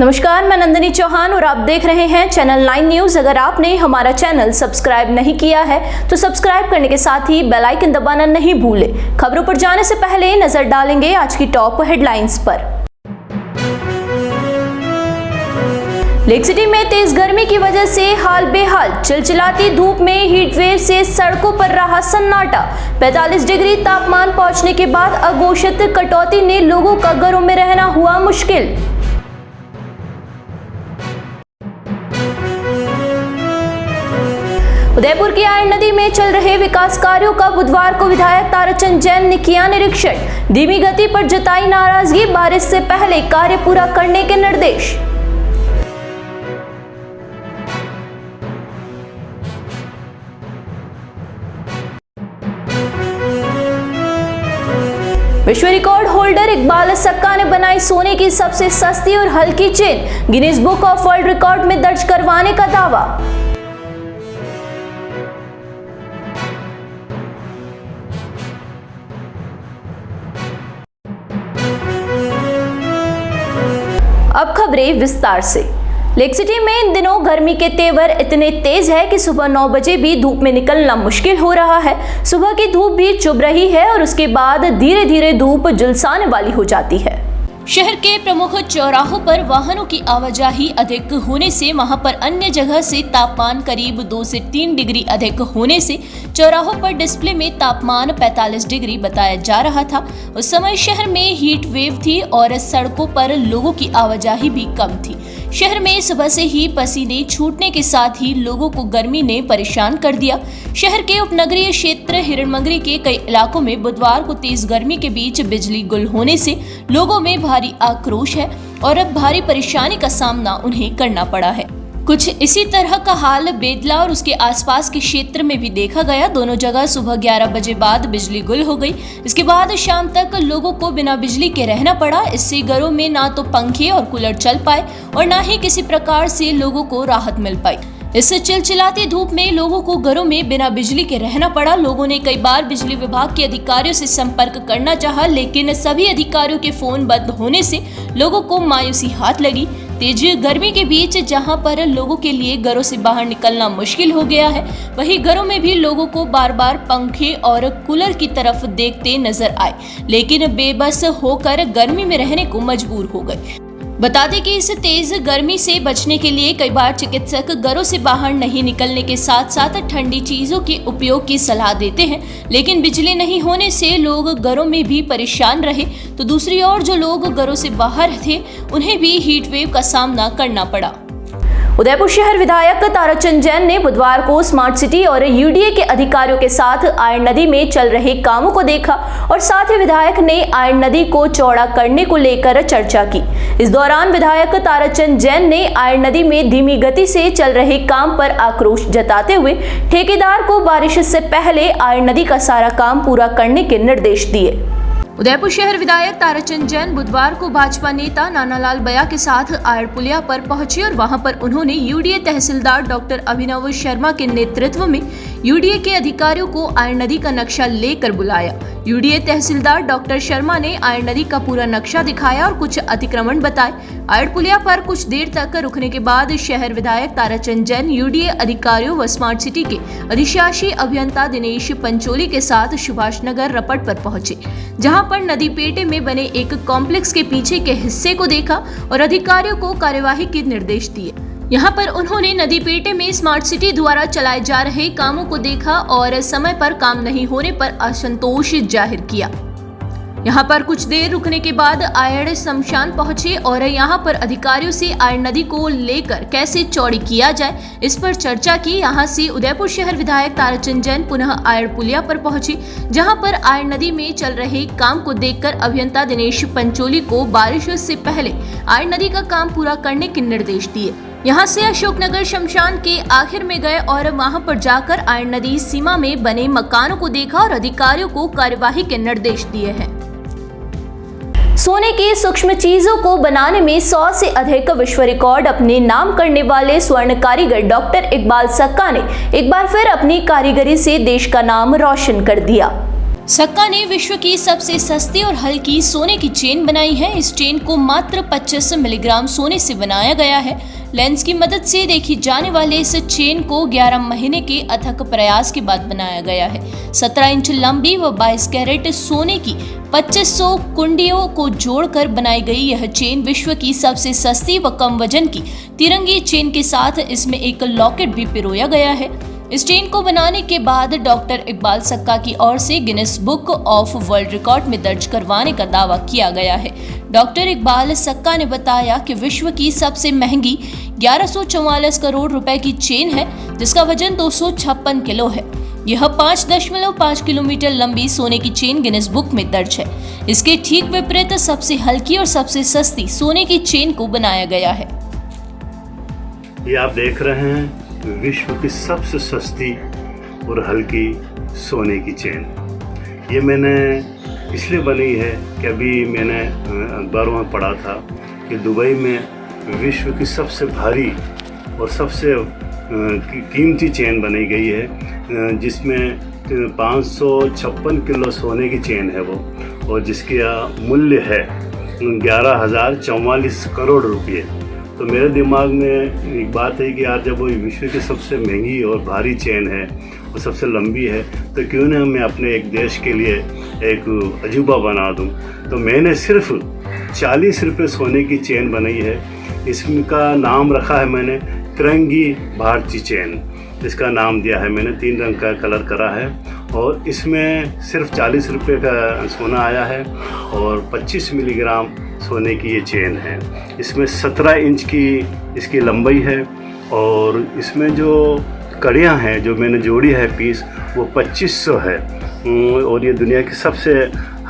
नमस्कार, मैं नंदिनी चौहान और आप देख रहे हैं चैनल 9 न्यूज। अगर आपने हमारा चैनल सब्सक्राइब नहीं किया है तो सब्सक्राइब करने के साथ ही बेल आइकन दबाना नहीं भूलें। खबरों पर जाने से पहले नजर डालेंगे आज की टॉप हेडलाइंस पर। लेक सिटी में तेज गर्मी की वजह से हाल बेहाल, चिलचिलाती धूप में हीट वेव से सड़कों पर रहा सन्नाटा। 45 डिग्री तापमान पहुंचने के बाद अघोषित कटौती ने लोगों का घरों में रहना हुआ मुश्किल। उदयपुर की आयन नदी में चल रहे विकास कार्यों का बुधवार को विधायक ताराचंद जैन ने किया निरीक्षण। धीमी गति पर जताई नाराजगी, बारिश से पहले कार्य पूरा करने के निर्देश। विश्व रिकॉर्ड होल्डर इकबाल सक्का ने बनाई सोने की सबसे सस्ती और हल्की chain, Guinness book of world record में दर्ज करवाने का दावा। अब खबरें विस्तार से। लेक सिटी में इन दिनों गर्मी के तेवर इतने तेज है कि सुबह 9 बजे भी धूप में निकलना मुश्किल हो रहा है। सुबह की धूप भी चुभ रही है और उसके बाद धीरे धीरे धूप झुलसाने वाली हो जाती है। शहर के प्रमुख चौराहों पर वाहनों की आवाजाही अधिक होने से वहां पर अन्य जगह से तापमान करीब 2 से 3 डिग्री अधिक होने से चौराहों पर डिस्प्ले में तापमान 45 डिग्री बताया जा रहा था। उस समय शहर में हीट वेव थी और सड़कों पर लोगों की आवाजाही भी कम थी। शहर में सुबह से ही पसीने छूटने के साथ ही लोगों को गर्मी ने परेशान कर दिया। शहर के उपनगरीय क्षेत्र हिरणमंगरी के कई इलाकों में बुधवार को तेज गर्मी के बीच बिजली गुल होने से लोगों में भारी आक्रोश है और अब भारी परेशानी का सामना उन्हें करना पड़ा है। कुछ इसी तरह का हाल बेदला और उसके आसपास के क्षेत्र में भी देखा गया। दोनों जगह सुबह 11 बजे बाद बिजली गुल हो गई। इसके बाद शाम तक लोगों को बिना बिजली के रहना पड़ा। इससे घरों में ना तो पंखे और कूलर चल पाए और ना ही किसी प्रकार से लोगों को राहत मिल पाई। इससे चिलचिलाती धूप में लोगों को घरों में बिना बिजली के रहना पड़ा। लोगों ने कई बार बिजली विभाग के अधिकारियों से संपर्क करना चाहा, लेकिन सभी अधिकारियों के फोन बंद होने से लोगों को मायूसी हाथ लगी। तेज गर्मी के बीच जहां पर लोगों के लिए घरों से बाहर निकलना मुश्किल हो गया है, वहीं घरों में भी लोगों को बार बार पंखे और कूलर की तरफ देखते नजर आए, लेकिन बेबस होकर गर्मी में रहने को मजबूर हो गए। बता दें कि इस तेज गर्मी से बचने के लिए कई बार चिकित्सक घरों से बाहर नहीं निकलने के साथ साथ ठंडी चीजों के उपयोग की सलाह देते हैं, लेकिन बिजली नहीं होने से लोग घरों में भी परेशान रहे। तो दूसरी ओर जो लोग घरों से बाहर थे उन्हें भी हीट वेव का सामना करना पड़ा। उदयपुर शहर विधायक ताराचंद जैन ने बुधवार को स्मार्ट सिटी और यूडीए के अधिकारियों के साथ आयन नदी में चल रहे कामों को देखा और साथ ही विधायक ने आयन नदी को चौड़ा करने को लेकर चर्चा की। इस दौरान विधायक ताराचंद जैन ने आयन नदी में धीमी गति से चल रहे काम पर आक्रोश जताते हुए ठेकेदार को बारिश से पहले आयन नदी का सारा काम पूरा करने के निर्देश दिए। उदयपुर शहर विधायक ताराचंद जैन बुधवार को भाजपा नेता नानालाल बया के साथ आयड़ पुलिया पर पहुंचे और वहां पर उन्होंने यूडीए तहसीलदार डॉक्टर अभिनव शर्मा के नेतृत्व में यूडीए के अधिकारियों को आयड़ नदी का नक्शा लेकर बुलाया। यूडीए तहसीलदार डॉक्टर शर्मा ने आयड़ नदी का पूरा नक्शा दिखाया और कुछ अतिक्रमण बताए। आयड़ पुलिया पर कुछ देर तक रुकने के बाद शहर विधायक ताराचंद जैन यूडीए अधिकारियों व स्मार्ट सिटी के अधिशासी अभियंता दिनेश पंचोली के साथ सुभाष नगर रपट पर पहुंचे, जहां पर नदी पेटे में बने एक कॉम्प्लेक्स के पीछे के हिस्से को देखा और अधिकारियों को कार्यवाही के निर्देश दिए। यहाँ पर उन्होंने नदी पेटे में स्मार्ट सिटी द्वारा चलाए जा रहे कामों को देखा और समय पर काम नहीं होने पर असंतोष जाहिर किया। यहाँ पर कुछ देर रुकने के बाद आयड़ शमशान पहुंचे और यहाँ पर अधिकारियों से आयड़ नदी को लेकर कैसे चौड़ी किया जाए इस पर चर्चा की। यहाँ से उदयपुर शहर विधायक ताराचंद जैन पुनः आयड़ पुलिया पर पहुंचे, जहाँ पर आयड़ नदी में चल रहे काम को देखकर अभियंता दिनेश पंचोली को बारिश से पहले आयड़ नदी का काम पूरा करने के निर्देश दिए। यहाँ से अशोकनगर शमशान के आखिर में गए और वहां पर जाकर आयड़ नदी सीमा में बने मकानों को देखा और अधिकारियों को कार्यवाही के निर्देश दिए हैं। सोने की सूक्ष्म चीजों को बनाने में 100 से अधिक विश्व रिकॉर्ड अपने नाम करने वाले स्वर्ण कारीगर डॉक्टर इकबाल सक्का ने एक बार फिर अपनी कारीगरी से देश का नाम रोशन कर दिया। सक्का ने विश्व की सबसे सस्ती और हल्की सोने की चेन बनाई है। इस चेन को मात्र 25 मिलीग्राम सोने से बनाया गया है। लेंस की मदद से देखी जाने वाले इस चेन को 11 महीने के अथक प्रयास के बाद बनाया गया है। 17 इंच लंबी व 22 कैरेट सोने की 2500 कुंडियों को जोड़कर बनाई गई यह चेन विश्व की सबसे सस्ती व कम वजन की तिरंगी चेन के साथ इसमें एक लॉकेट भी पिरोया गया है। इस चेन को बनाने के बाद डॉक्टर इकबाल सक्का की ओर से Guinness book of world record में दर्ज करवाने का दावा किया गया है। डॉक्टर इकबाल सक्का ने बताया कि विश्व की सबसे महंगी 1144 करोड़ रुपए की चेन है, जिसका वजन 256 किलो है। यह 5.5 किलोमीटर लंबी सोने की चेन गिनीज बुक में दर्ज है। इसके ठीक विपरीत सबसे हल्की और सबसे सस्ती सोने की चेन को बनाया गया है। ये आप देख रहे हैं विश्व की सबसे सस्ती और हल्की सोने की चेन। ये मैंने इसलिए बनी है कि अभी मैंने अखबारों में पढ़ा था कि दुबई में विश्व की सबसे भारी और सबसे कीमती चेन बनाई गई है, जिसमें 556 किलो सोने की चेन है वो, और जिसका मूल्य है 11,044 करोड़ रुपये। तो मेरे दिमाग में एक बात है कि यार जब वो विश्व की सबसे महंगी और भारी चेन है और सबसे लंबी है, तो क्यों ना मैं अपने एक देश के लिए एक अजूबा बना दूं। तो मैंने सिर्फ 40 रुपये सोने की चेन बनाई है। इसका नाम रखा है मैंने तिरंगी भारतीय चेन। इसका नाम दिया है मैंने, 3 रंग का कलर करा है, और इसमें सिर्फ 40 रुपये का सोना आया है और 25 मिलीग्राम सोने की ये चेन है। इसमें 17 इंच की इसकी लंबाई है, और इसमें जो कड़ियाँ हैं जो मैंने जोड़ी है पीस, वो 2500 है, और ये दुनिया की सबसे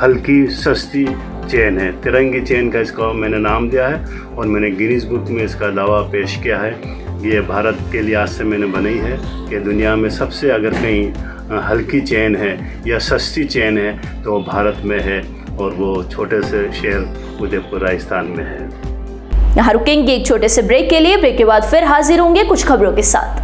हल्की सस्ती चेन है। तिरंगी चेन का इसका मैंने नाम दिया है, और मैंने गिनीज बुक में इसका दावा पेश किया है। ये भारत के लिहाज से मैंने बनाई है कि दुनिया में सबसे अगर कहीं हल्की चेन है या सस्ती चेन है तो वो भारत में है, और वो छोटे से शहर उदयपुर राजस्थान में है। यहाँ रुकेंगे एक छोटे से ब्रेक के लिए। ब्रेक के बाद फिर हाजिर होंगे कुछ खबरों के साथ।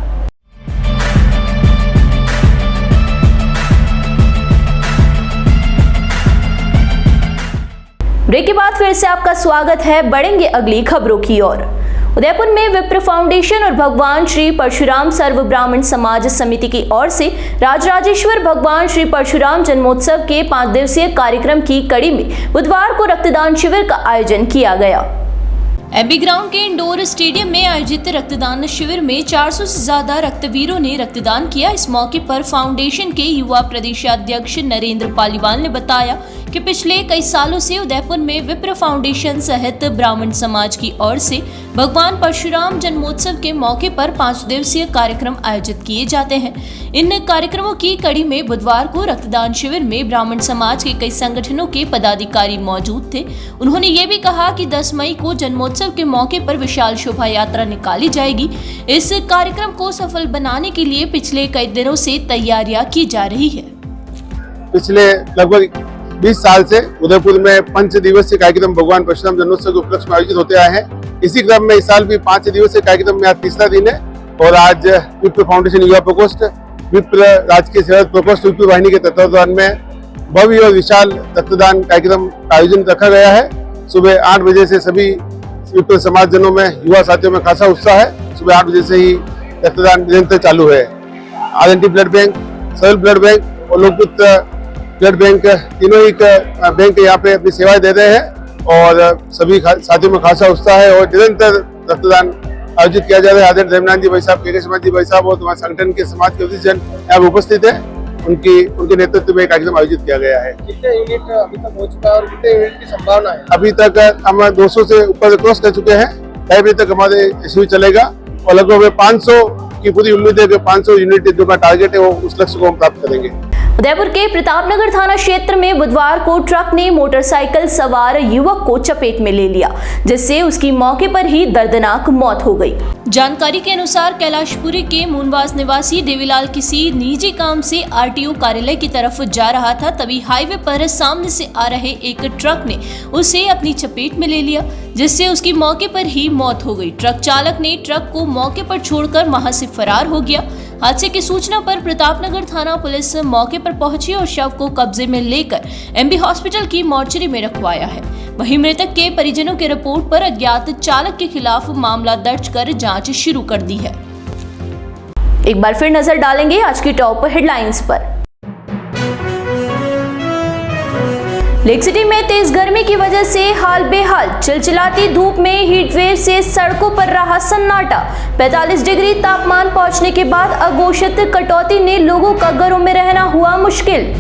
ब्रेक के बाद फिर से आपका स्वागत है। बढ़ेंगे अगली खबरों की ओर। उदयपुर में विप्र फाउंडेशन और भगवान श्री परशुराम सर्व ब्राह्मण समाज समिति की ओर से राजराजेश्वर भगवान श्री परशुराम जन्मोत्सव के 5 दिवसीय कार्यक्रम की कड़ी में बुधवार को रक्तदान शिविर का आयोजन किया गया। एबी ग्राउंड के इंडोर स्टेडियम में आयोजित रक्तदान शिविर में 400 से ज्यादा रक्तवीरों ने रक्तदान किया। इस मौके पर फाउंडेशन के युवा प्रदेशाध्यक्ष नरेंद्र पालीवाल ने बताया कि पिछले कई सालों से उदयपुर में विप्र फाउंडेशन सहित ब्राह्मण समाज की ओर से भगवान परशुराम जन्मोत्सव के मौके पर 5 दिवसीय कार्यक्रम आयोजित किए जाते हैं। इन कार्यक्रमों की कड़ी में बुधवार को रक्तदान शिविर में ब्राह्मण समाज के कई संगठनों के पदाधिकारी मौजूद थे। उन्होंने ये भी कहा कि 10 मई को जन्मोत्सव के मौके पर विशाल शोभा यात्रा निकाली जाएगी। इस कार्यक्रम को सफल बनाने के लिए पिछले कई दिनों से तैयारियां की जा रही है। पिछले लगभग 20 साल से उदयपुर में 5 दिवसीय कार्यक्रम भगवान परशुराम जन्मोत्सव के उपलक्ष्य में आयोजित होते आए हैं। इसी क्रम में इस साल भी 5 दिवसीय कार्यक्रम में आज तीसरा दिन है, और आज विप्र फाउंडेशन युवा प्रकोष्ठ, विप्र राजकीय सेवा प्रकोष्ठ विप्र वाहिनी के तत्वावधान में भव्य और विशाल रक्तदान कार्यक्रम का आयोजन रखा गया है। सुबह 8 बजे से सभी विप्र समाजजनों में, युवा साथियों में खासा उत्साह है। सुबह 8 बजे से ही रक्तदान निरंतर चालू है। आर&डी ब्लड बैंक, सरल ब्लड बैंक और लोकपुत्र ब्लड बैंक, तीनों ही बैंक यहाँ पे अपनी सेवाएं दे रहे हैं, और सभी साथियों में खासा उत्साह है और निरंतर रक्तदान आयोजित किया जा रहा है। आदरणीय देवनाथ जी भाई साहब, के समाज जी भाई साहब और हमारे संगठन के समाज के जन यहाँ उपस्थित है। उनके नेतृत्व में कार्यक्रम आयोजित किया गया है। कितने यूनिट अभी तक हो चुका है और कितने यूनिट की संभावना है? अभी तक हम 200 से ऊपर क्रॉस कर चुके हैं। 2:30 बजे तक हमारे शिविर चलेगा, और लगभग 500 की पूरी उम्मीद है कि 500 यूनिट जो का टारगेट है वो उस लक्ष्य को हम प्राप्त करेंगे। उदयपुर के प्रतापनगर थाना क्षेत्र में बुधवार को ट्रक ने मोटरसाइकिल सवार युवक को चपेट में ले लिया, जिससे उसकी मौके पर ही दर्दनाक मौत हो गई। जानकारी के अनुसार कैलाशपुरी के मूनवास निवासी देवीलाल किसी निजी काम से आरटीओ कार्यालय की तरफ जा रहा था, तभी हाईवे पर सामने से आ रहे एक ट्रक ने उसे अपनी चपेट में ले लिया, जिससे उसकी मौके पर ही मौत हो गई। ट्रक चालक ने ट्रक को मौके पर छोड़कर वहां से फरार हो गया। हादसे की सूचना पर प्रतापनगर थाना पुलिस मौके पर पहुंची और शव को कब्जे में लेकर एमबी हॉस्पिटल की मोर्चरी में रखवाया है। वहीं मृतक के परिजनों की रिपोर्ट पर अज्ञात चालक के खिलाफ मामला दर्ज कर जांच शुरू कर दी है। एक बार फिर नजर डालेंगे आज की टॉप हेडलाइंस पर। लेक सिटी में तेज गर्मी की वजह से हाल बेहाल, चिलचिलाती धूप में हीटवेव से सड़कों पर रहा सन्नाटा। 45 डिग्री तापमान पहुंचने के बाद अघोषित कटौती ने लोगों का घरों में रहना हुआ मुश्किल।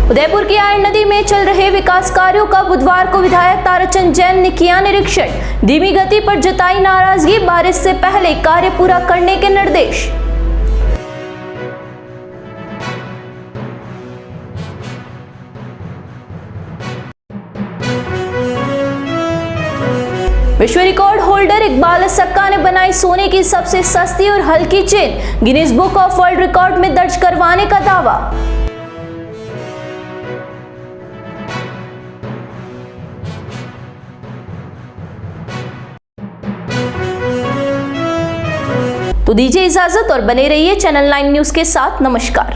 उदयपुर की आयन नदी में चल रहे विकास कार्यों का बुधवार को विधायक ताराचंद जैन ने किया निरीक्षण। धीमी गति पर जताई नाराजगी, बारिश से पहले कार्य पूरा करने के निर्देश। विश्व रिकॉर्ड होल्डर इकबाल सक्का ने बनाई सोने की सबसे सस्ती और हल्की chain, Guinness book of world record में दर्ज करवाने का दावा। तो दीजिए इजाजत और बने रहिए चैनल 9 न्यूज के साथ। नमस्कार।